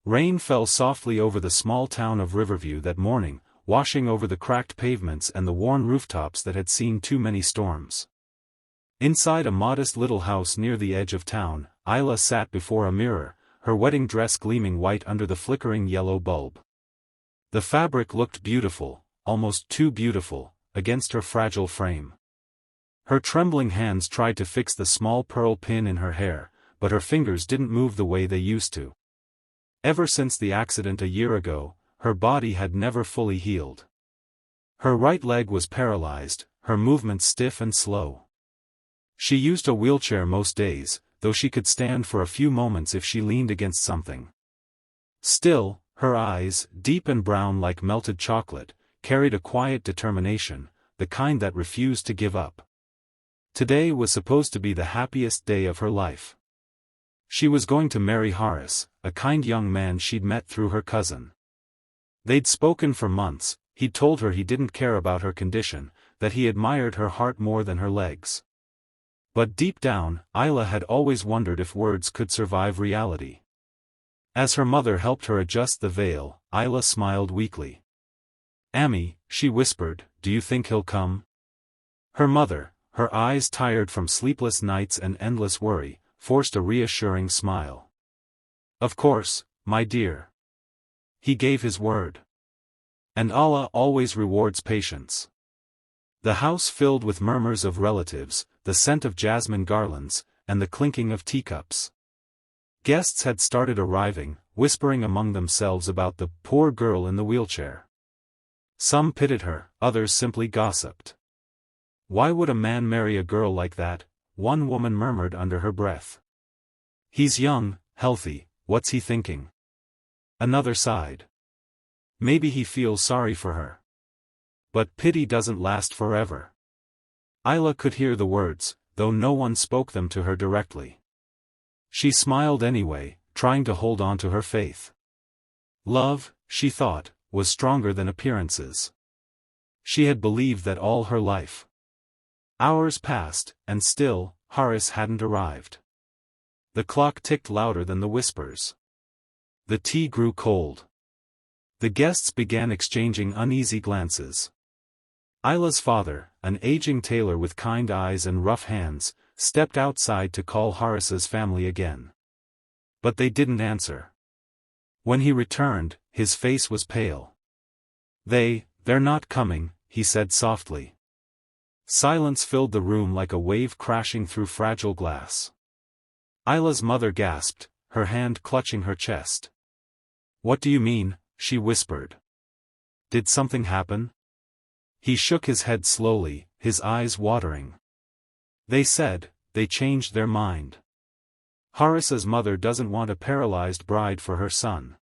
Rain fell softly over the small town of Riverview that morning, washing over the cracked pavements and the worn rooftops that had seen too many storms. Inside a modest little house near the edge of town, Isla sat before a mirror, her wedding dress gleaming white under the flickering yellow bulb. The fabric looked beautiful, almost too beautiful, against her fragile frame. Her trembling hands tried to fix the small pearl pin in her hair, but her fingers didn't move the way they used to. Ever since the accident a year ago, her body had never fully healed. Her right leg was paralyzed, her movements stiff and slow. She used a wheelchair most days, though she could stand for a few moments if she leaned against something. Still, her eyes, deep and brown like melted chocolate, carried a quiet determination, the kind that refused to give up. Today was supposed to be the happiest day of her life. She was going to marry Horace, a kind young man she'd met through her cousin. They'd spoken for months. He'd told her he didn't care about her condition, that he admired her heart more than her legs. But deep down, Isla had always wondered if words could survive reality. As her mother helped her adjust the veil, Isla smiled weakly. "Ammy," she whispered, "do you think he'll come?" Her mother, her eyes tired from sleepless nights and endless worry, forced a reassuring smile. "Of course, my dear. He gave his word. And Allah always rewards patience." The house filled with murmurs of relatives, the scent of jasmine garlands, and the clinking of teacups. Guests had started arriving, whispering among themselves about the poor girl in the wheelchair. Some pitied her, others simply gossiped. "Why would a man marry a girl like that?" one woman murmured under her breath. "He's young, healthy, what's he thinking?" Another sighed. "Maybe he feels sorry for her." But pity doesn't last forever. Isla could hear the words, though no one spoke them to her directly. She smiled anyway, trying to hold on to her faith. Love, she thought, was stronger than appearances. She had believed that all her life. Hours passed, and still, Horace hadn't arrived. The clock ticked louder than the whispers. The tea grew cold. The guests began exchanging uneasy glances. Isla's father, an aging tailor with kind eyes and rough hands, stepped outside to call Horace's family again. But they didn't answer. When he returned, his face was pale. They're not coming," he said softly. Silence filled the room like a wave crashing through fragile glass. Isla's mother gasped, her hand clutching her chest. "What do you mean?" she whispered. "Did something happen?" He shook his head slowly, his eyes watering. "They said, they changed their mind. Horace's mother doesn't want a paralyzed bride for her son."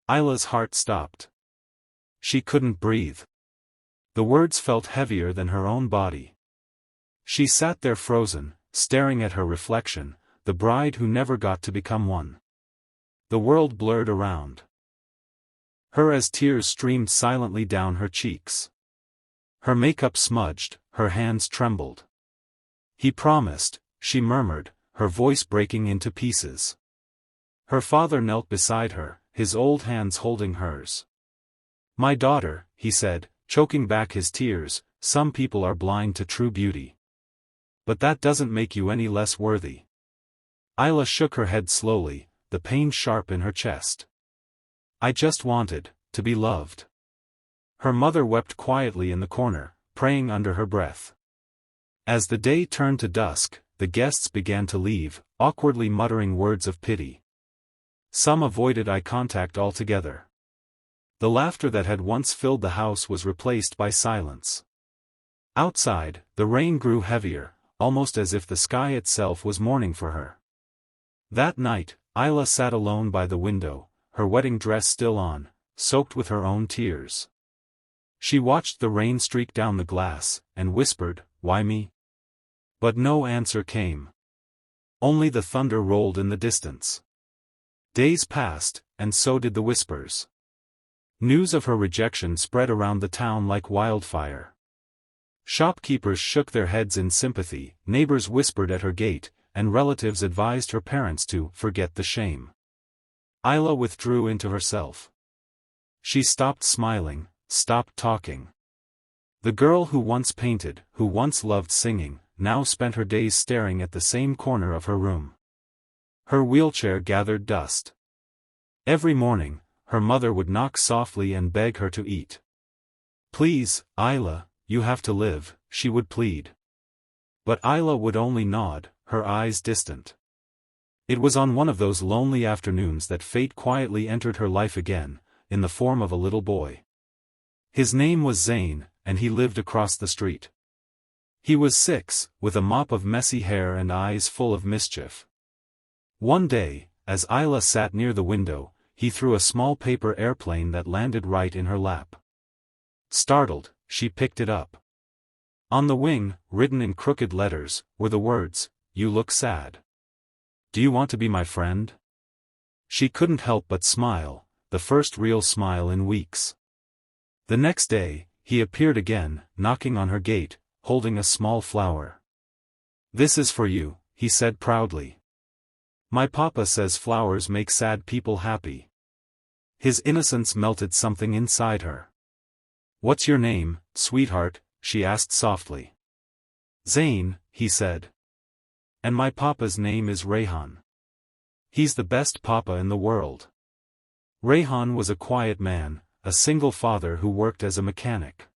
Isla's heart stopped. She couldn't breathe. The words felt heavier than her own body. She sat there frozen, staring at her reflection, the bride who never got to become one. The world blurred around her as tears streamed silently down her cheeks. Her makeup smudged, her hands trembled. "He promised," she murmured, her voice breaking into pieces. Her father knelt beside her, his old hands holding hers. "My daughter," he said, choking back his tears, "some people are blind to true beauty. But that doesn't make you any less worthy." Isla shook her head slowly, the pain sharp in her chest. "I just wanted to be loved." Her mother wept quietly in the corner, praying under her breath. As the day turned to dusk, the guests began to leave, awkwardly muttering words of pity. Some avoided eye contact altogether. The laughter that had once filled the house was replaced by silence. Outside, the rain grew heavier, almost as if the sky itself was mourning for her. That night, Isla sat alone by the window, her wedding dress still on, soaked with her own tears. She watched the rain streak down the glass, and whispered, "Why me?" But no answer came. Only the thunder rolled in the distance. Days passed, and so did the whispers. News of her rejection spread around the town like wildfire. Shopkeepers shook their heads in sympathy, neighbors whispered at her gate, and relatives advised her parents to forget the shame. Isla withdrew into herself. She stopped smiling, stopped talking. The girl who once painted, who once loved singing, now spent her days staring at the same corner of her room. Her wheelchair gathered dust. Every morning, her mother would knock softly and beg her to eat. "Please, Isla, you have to live," she would plead. But Isla would only nod, her eyes distant. It was on one of those lonely afternoons that fate quietly entered her life again, in the form of a little boy. His name was Zane, and he lived across the street. He was 6, with a mop of messy hair and eyes full of mischief. One day, as Isla sat near the window, he threw a small paper airplane that landed right in her lap. Startled, she picked it up. On the wing, written in crooked letters, were the words, "You look sad. Do you want to be my friend?" She couldn't help but smile, the first real smile in weeks. The next day, he appeared again, knocking on her gate, holding a small flower. "This is for you," he said proudly. "My papa says flowers make sad people happy." His innocence melted something inside her. "What's your name, sweetheart?" she asked softly. "Zane," he said. "And my papa's name is Rayhan. He's the best papa in the world." Rayhan was a quiet man, a single father who worked as a mechanic.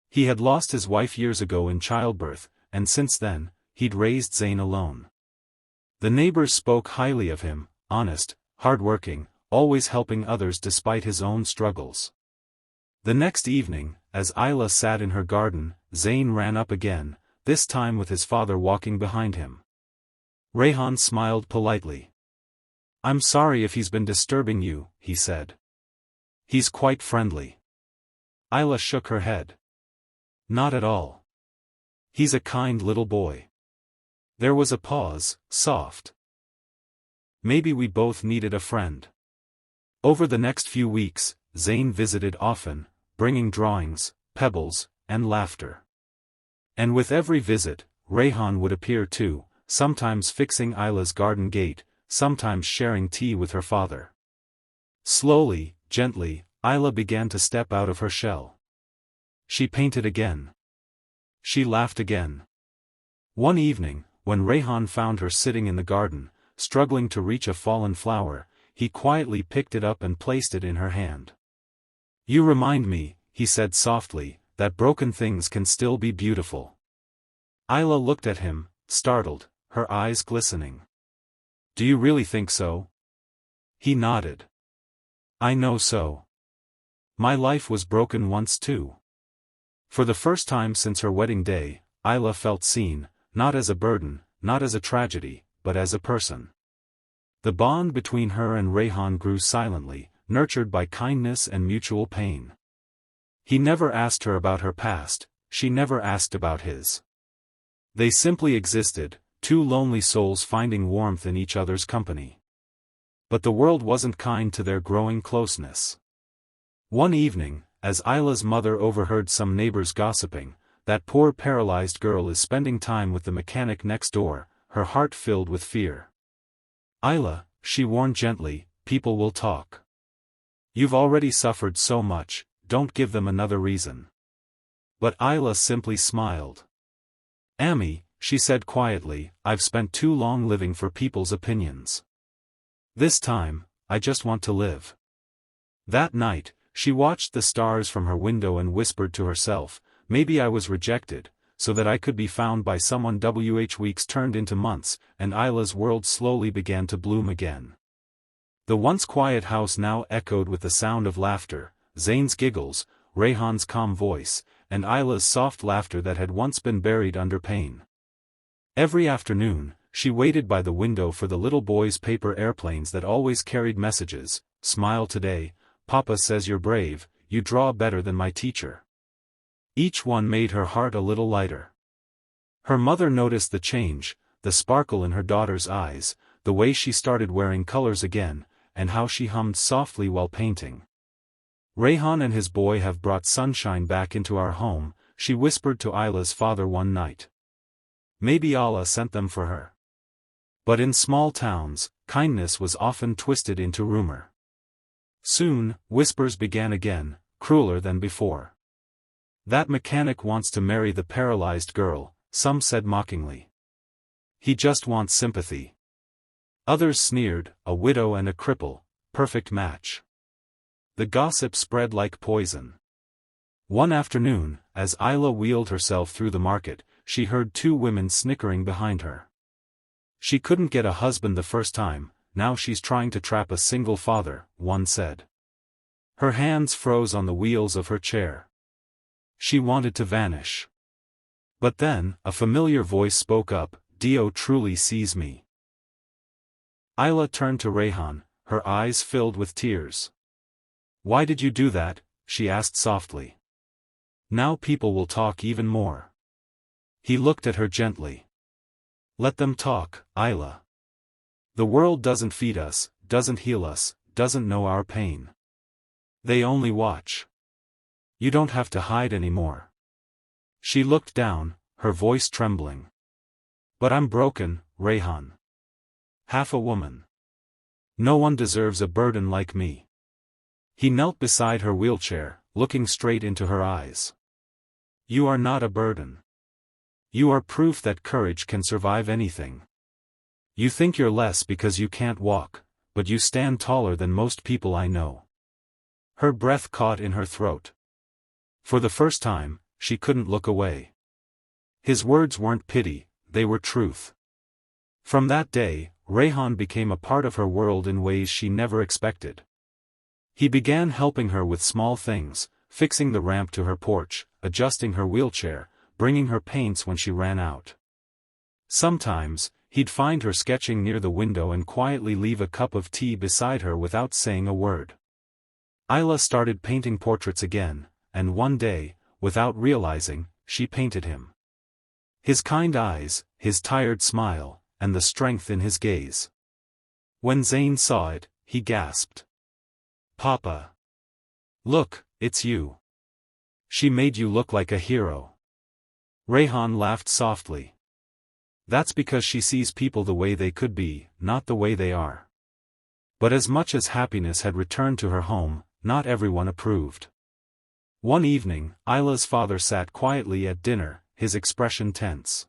He had lost his wife years ago in childbirth, and since then, he'd raised Zane alone. The neighbors spoke highly of him, honest, hardworking, always helping others despite his own struggles. The next evening, as Isla sat in her garden, Zane ran up again, this time with his father walking behind him. Rayhan smiled politely. "I'm sorry if he's been disturbing you," he said. "He's quite friendly." Isla shook her head. "Not at all. He's a kind little boy." There was a pause, soft. Maybe we both needed a friend. Over the next few weeks, Zane visited often, bringing drawings, pebbles, and laughter. And with every visit, Rayhan would appear too, sometimes fixing Isla's garden gate, sometimes sharing tea with her father. Slowly, gently, Isla began to step out of her shell. She painted again. She laughed again. One evening, when Rayhan found her sitting in the garden, struggling to reach a fallen flower, he quietly picked it up and placed it in her hand. "You remind me," he said softly, "that broken things can still be beautiful." Isla looked at him, startled, her eyes glistening. "Do you really think so?" He nodded. "I know so. My life was broken once too." For the first time since her wedding day, Isla felt seen, not as a burden, not as a tragedy, but as a person. The bond between her and Rayhan grew silently, nurtured by kindness and mutual pain. He never asked her about her past, she never asked about his. They simply existed, two lonely souls finding warmth in each other's company. But the world wasn't kind to their growing closeness. One evening, as Isla's mother overheard some neighbors gossiping, "That poor paralyzed girl is spending time with the mechanic next door," her heart filled with fear. "Isla," she warned gently, "people will talk. You've already suffered so much, don't give them another reason." But Isla simply smiled. "Amy," she said quietly, "I've spent too long living for people's opinions. This time, I just want to live." That night, she watched the stars from her window and whispered to herself, "Maybe I was rejected, so that I could be found by someone." Weeks turned into months, and Isla's world slowly began to bloom again. The once quiet house now echoed with the sound of laughter, Zane's giggles, Rayhan's calm voice, and Isla's soft laughter that had once been buried under pain. Every afternoon, she waited by the window for the little boy's paper airplanes that always carried messages, "Smile today, Papa says you're brave, you draw better than my teacher." Each one made her heart a little lighter. Her mother noticed the change, the sparkle in her daughter's eyes, the way she started wearing colors again, and how she hummed softly while painting. "Rayhan and his boy have brought sunshine back into our home," she whispered to Isla's father one night. "Maybe Allah sent them for her." But in small towns, kindness was often twisted into rumor. Soon, whispers began again, crueler than before. That mechanic wants to marry the paralyzed girl, some said mockingly. He just wants sympathy. Others sneered, a widow and a cripple, perfect match. The gossip spread like poison. One afternoon, as Isla wheeled herself through the market, she heard two women snickering behind her. She couldn't get a husband the first time, now she's trying to trap a single father, one said. Her hands froze on the wheels of her chair. She wanted to vanish. But then, a familiar voice spoke up, Dio truly sees me. Isla turned to Rayhan, her eyes filled with tears. Why did you do that? She asked softly. Now people will talk even more. He looked at her gently. Let them talk, Isla. The world doesn't feed us, doesn't heal us, doesn't know our pain. They only watch. You don't have to hide anymore. She looked down, her voice trembling. But I'm broken, Rayhan. Half a woman. No one deserves a burden like me. He knelt beside her wheelchair, looking straight into her eyes. You are not a burden. You are proof that courage can survive anything. You think you're less because you can't walk, but you stand taller than most people I know. Her breath caught in her throat. For the first time, she couldn't look away. His words weren't pity, they were truth. From that day, Rayhan became a part of her world in ways she never expected. He began helping her with small things, fixing the ramp to her porch, adjusting her wheelchair, bringing her paints when she ran out. Sometimes, he'd find her sketching near the window and quietly leave a cup of tea beside her without saying a word. Isla started painting portraits again, and one day, without realizing, she painted him. His kind eyes, his tired smile, and the strength in his gaze. When Zane saw it, he gasped. Papa! Look, it's you. She made you look like a hero. Rayhan laughed softly. That's because she sees people the way they could be, not the way they are. But as much as happiness had returned to her home, not everyone approved. One evening, Isla's father sat quietly at dinner, his expression tense.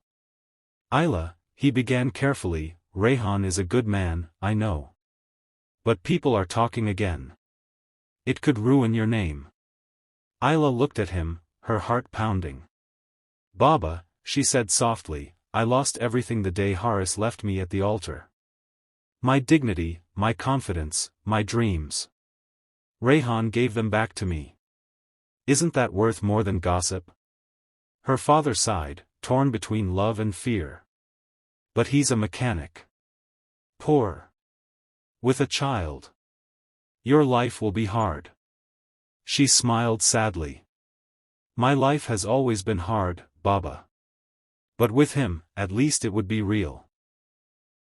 Isla, he began carefully, Rayhan is a good man, I know. But people are talking again. It could ruin your name. Isla looked at him, her heart pounding. Baba, she said softly, I lost everything the day Horace left me at the altar. My dignity, my confidence, my dreams. Rayhan gave them back to me. Isn't that worth more than gossip? Her father sighed, torn between love and fear. But he's a mechanic. Poor. With a child. Your life will be hard. She smiled sadly. My life has always been hard, Baba. But with him, at least it would be real.